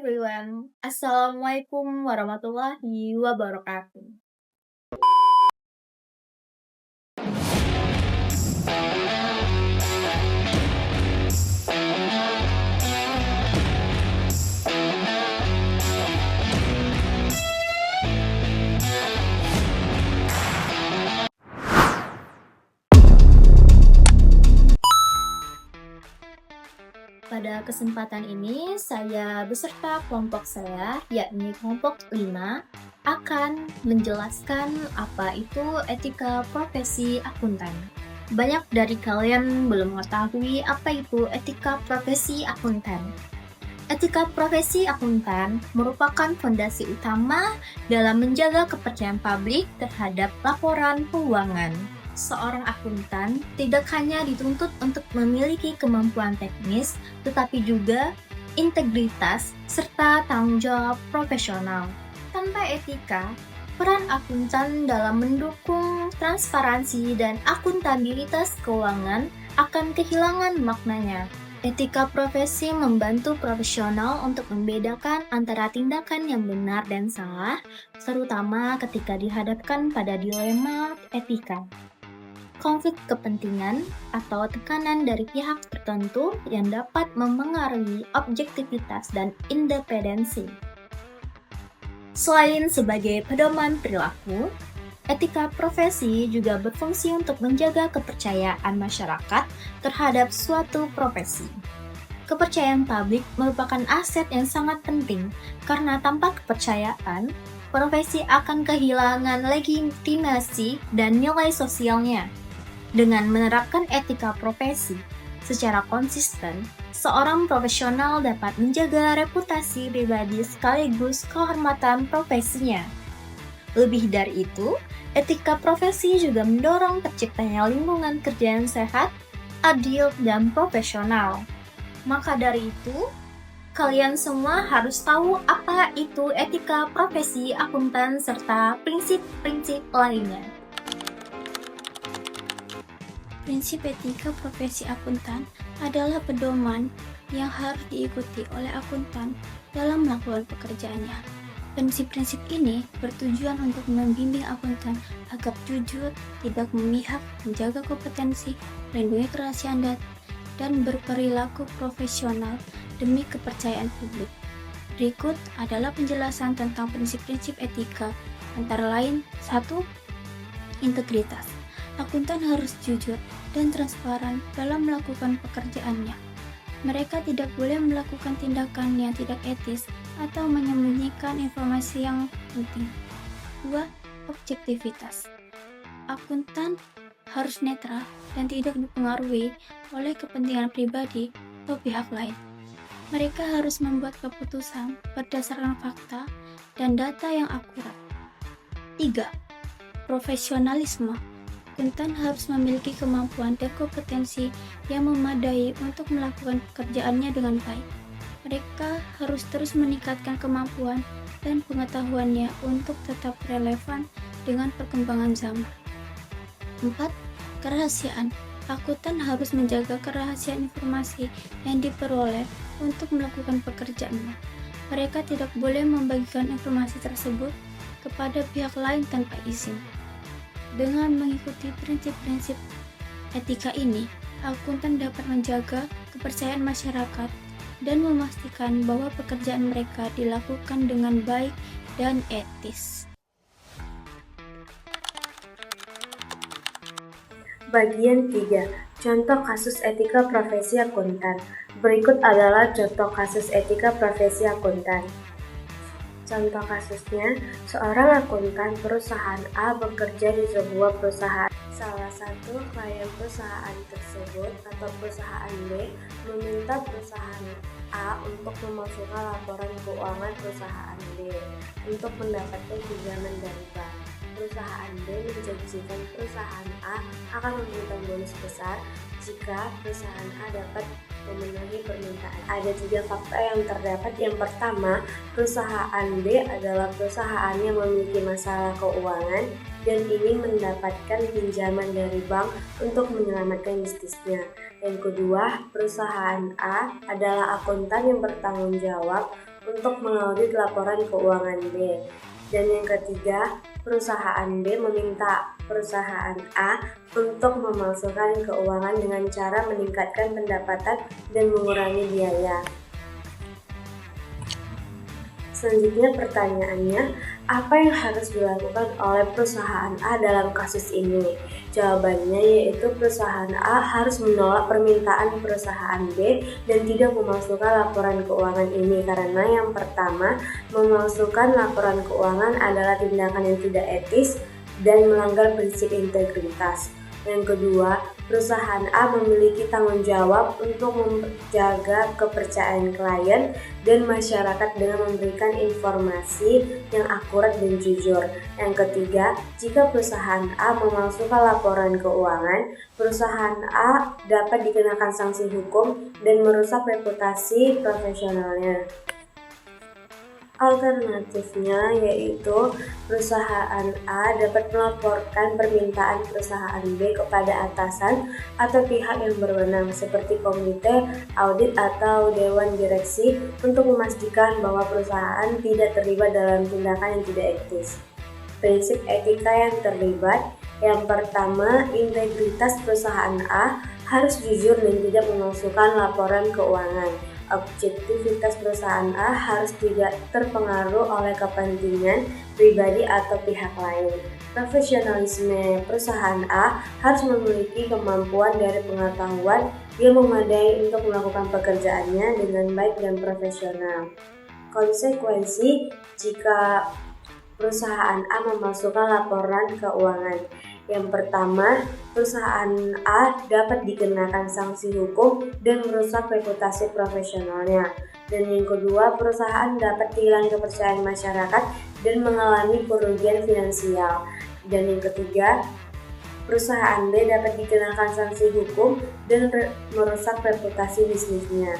everyone. Assalamualaikum warahmatullahi wabarakatuh. Pada kesempatan ini, saya beserta kelompok saya, yakni kelompok 5, akan menjelaskan apa itu etika profesi akuntan. Banyak dari kalian belum mengetahui apa itu etika profesi akuntan. Etika profesi akuntan merupakan fondasi utama dalam menjaga kepercayaan publik terhadap laporan keuangan. Seorang akuntan tidak hanya dituntut untuk memiliki kemampuan teknis, tetapi juga integritas serta tanggung jawab profesional. Tanpa etika, peran akuntan dalam mendukung transparansi dan akuntabilitas keuangan akan kehilangan maknanya. Etika profesi membantu profesional untuk membedakan antara tindakan yang benar dan salah, terutama ketika dihadapkan pada dilema etika. Konflik kepentingan atau tekanan dari pihak tertentu yang dapat memengaruhi objektivitas dan independensi. Selain sebagai pedoman perilaku, etika profesi juga berfungsi untuk menjaga kepercayaan masyarakat terhadap suatu profesi. Kepercayaan publik merupakan aset yang sangat penting karena tanpa kepercayaan, profesi akan kehilangan legitimasi dan nilai sosialnya. Dengan menerapkan etika profesi secara konsisten, seorang profesional dapat menjaga reputasi pribadi sekaligus kehormatan profesinya. Lebih dari itu, etika profesi juga mendorong terciptanya lingkungan kerja yang sehat, adil, dan profesional. Maka dari itu, kalian semua harus tahu apa itu etika profesi akuntan serta prinsip-prinsip lainnya. Prinsip etika profesi akuntan adalah pedoman yang harus diikuti oleh akuntan dalam melakukan pekerjaannya. Prinsip-prinsip ini bertujuan untuk membimbing akuntan agar jujur, tidak memihak, menjaga kompetensi, melindungi kerahasiaan data, dan berperilaku profesional demi kepercayaan publik. Berikut adalah penjelasan tentang prinsip-prinsip etika, antara lain 1. Integritas. Akuntan harus jujur dan transparan dalam melakukan pekerjaannya. Mereka tidak boleh melakukan tindakan yang tidak etis atau menyembunyikan informasi yang penting. 2. Objektivitas. Akuntan harus netral dan tidak dipengaruhi oleh kepentingan pribadi atau pihak lain. Mereka harus membuat keputusan berdasarkan fakta dan data yang akurat. 3. Profesionalisme. Akuntan harus memiliki kemampuan dan kompetensi yang memadai untuk melakukan pekerjaannya dengan baik. Mereka harus terus meningkatkan kemampuan dan pengetahuannya untuk tetap relevan dengan perkembangan zaman. 4. Kerahasiaan. Akuntan harus menjaga kerahasiaan informasi yang diperoleh untuk melakukan pekerjaannya. Mereka tidak boleh membagikan informasi tersebut kepada pihak lain tanpa izin. Dengan mengikuti prinsip-prinsip etika ini, akuntan dapat menjaga kepercayaan masyarakat dan memastikan bahwa pekerjaan mereka dilakukan dengan baik dan etis. Bagian 3. Contoh kasus etika profesi akuntan. Berikut adalah contoh kasus etika profesi akuntan. Contoh kasusnya, seorang akuntan perusahaan A bekerja di sebuah perusahaan. Salah satu klien perusahaan tersebut atau perusahaan B meminta perusahaan A untuk memasukkan laporan keuangan perusahaan B untuk mendapatkan pinjaman dari bank. Perusahaan B menjanjikan perusahaan A akan memberikan bonus besar jika perusahaan A dapat memenuhi permintaan. Ada 3 fakta yang terdapat. Yang pertama, perusahaan B adalah perusahaan yang memiliki masalah keuangan dan ingin mendapatkan pinjaman dari bank untuk menyelamatkan bisnisnya. Yang kedua, perusahaan A adalah akuntan yang bertanggung jawab untuk mengaudit laporan keuangan B. Dan yang ketiga, perusahaan B meminta perusahaan A untuk memalsukan keuangan dengan cara meningkatkan pendapatan dan mengurangi biaya. Selanjutnya pertanyaannya, apa yang harus dilakukan oleh perusahaan A dalam kasus ini? Jawabannya yaitu perusahaan A harus menolak permintaan perusahaan B dan tidak memalsukan laporan keuangan ini karena yang pertama, memalsukan laporan keuangan adalah tindakan yang tidak etis dan melanggar prinsip integritas. Yang kedua, perusahaan A memiliki tanggung jawab untuk menjaga kepercayaan klien dan masyarakat dengan memberikan informasi yang akurat dan jujur. Yang ketiga, jika perusahaan A memalsukan laporan keuangan, perusahaan A dapat dikenakan sanksi hukum dan merusak reputasi profesionalnya. Alternatifnya yaitu perusahaan A dapat melaporkan permintaan perusahaan B kepada atasan atau pihak yang berwenang seperti komite, audit, atau dewan direksi untuk memastikan bahwa perusahaan tidak terlibat dalam tindakan yang tidak etis. Prinsip etika yang terlibat, yang pertama, integritas perusahaan A harus jujur dan tidak memalsukan laporan keuangan. Objektivitas perusahaan A harus tidak terpengaruh oleh kepentingan pribadi atau pihak lain. Profesionalisme perusahaan A harus memiliki kemampuan dari pengetahuan yang memadai untuk melakukan pekerjaannya dengan baik dan profesional. Konsekuensi jika perusahaan A memalsukan laporan keuangan. Yang pertama, perusahaan A dapat dikenakan sanksi hukum dan merusak reputasi profesionalnya. Dan yang kedua, perusahaan dapat kehilangan kepercayaan masyarakat dan mengalami kerugian finansial. Dan yang ketiga, perusahaan B dapat dikenakan sanksi hukum dan merusak reputasi bisnisnya.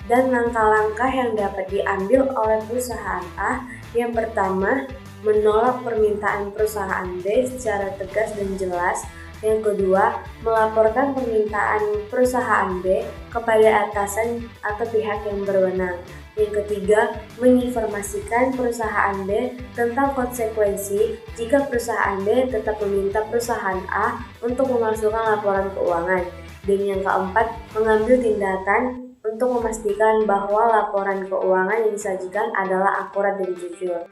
Dan langkah-langkah yang dapat diambil oleh perusahaan A, yang pertama, menolak permintaan perusahaan B secara tegas dan jelas. Yang kedua, melaporkan permintaan perusahaan B kepada atasan atau pihak yang berwenang. Yang ketiga, menginformasikan perusahaan B tentang konsekuensi jika perusahaan B tetap meminta perusahaan A untuk memalsukan laporan keuangan. Dan yang keempat, mengambil tindakan untuk memastikan bahwa laporan keuangan yang disajikan adalah akurat dan jujur.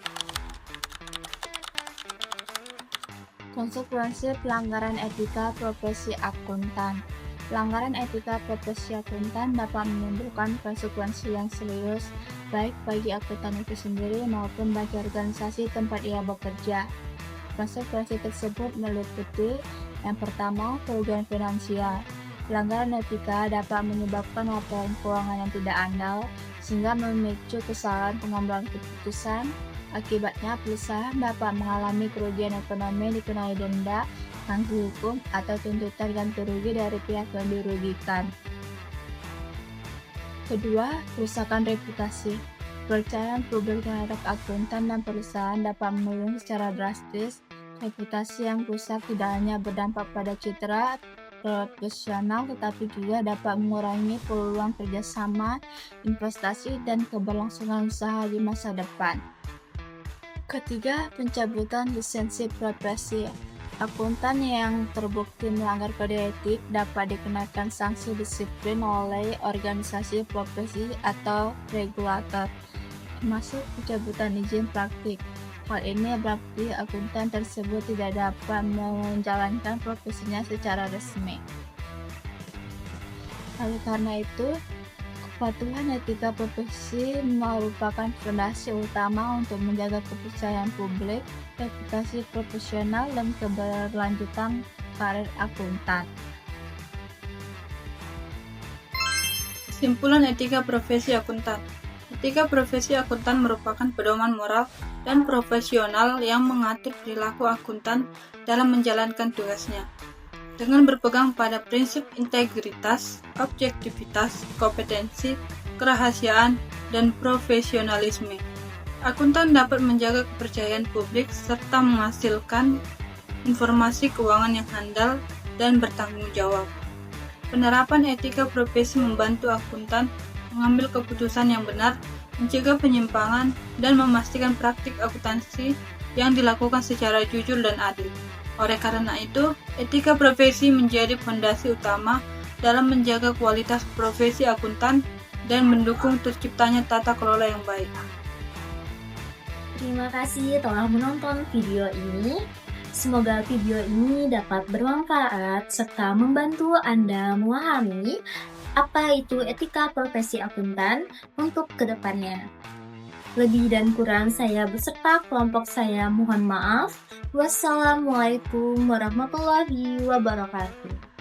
Konsekuensi pelanggaran etika profesi akuntan. Pelanggaran etika profesi akuntan dapat menimbulkan konsekuensi yang serius baik bagi akuntan itu sendiri maupun bagi organisasi tempat ia bekerja. Konsekuensi tersebut meliputi yang pertama, kerugian finansial. Pelanggaran etika dapat menyebabkan laporan keuangan yang tidak andal sehingga memicu kesalahan pengambilan keputusan. Akibatnya, perusahaan dapat mengalami kerugian ekonomi, dikenai denda, sanksi hukum, atau tuntutan ganti rugi dari pihak yang dirugikan. Kedua, kerusakan reputasi. Kepercayaan publik terhadap akuntan dan perusahaan dapat menurun secara drastis. Reputasi yang rusak tidak hanya berdampak pada citra profesional, tetapi juga dapat mengurangi peluang kerjasama, investasi, dan keberlangsungan usaha di masa depan. Ketiga, pencabutan lisensi profesi. Akuntan yang terbukti melanggar kode etik dapat dikenakan sanksi disiplin oleh organisasi profesi atau regulator, termasuk pencabutan izin praktik. Hal ini berarti akuntan tersebut tidak dapat menjalankan profesinya secara resmi. Oleh karena itu, kepatuhan etika profesi merupakan fondasi utama untuk menjaga kepercayaan publik, reputasi profesional, dan keberlanjutan karir akuntan. Kesimpulan etika profesi akuntan. Etika profesi akuntan merupakan pedoman moral dan profesional yang mengatur perilaku akuntan dalam menjalankan tugasnya. Dengan berpegang pada prinsip integritas, objektivitas, kompetensi, kerahasiaan, dan profesionalisme, akuntan dapat menjaga kepercayaan publik serta menghasilkan informasi keuangan yang handal dan bertanggung jawab. Penerapan etika profesi membantu akuntan mengambil keputusan yang benar, mencegah penyimpangan, dan memastikan praktik akuntansi yang dilakukan secara jujur dan adil. Oleh karena itu, etika profesi menjadi fondasi utama dalam menjaga kualitas profesi akuntan dan mendukung terciptanya tata kelola yang baik. Terima kasih telah menonton video ini. Semoga video ini dapat bermanfaat serta membantu Anda memahami apa itu etika profesi akuntan untuk kedepannya. Lebih dan kurang saya beserta kelompok saya mohon maaf. Wassalamualaikum warahmatullahi wabarakatuh.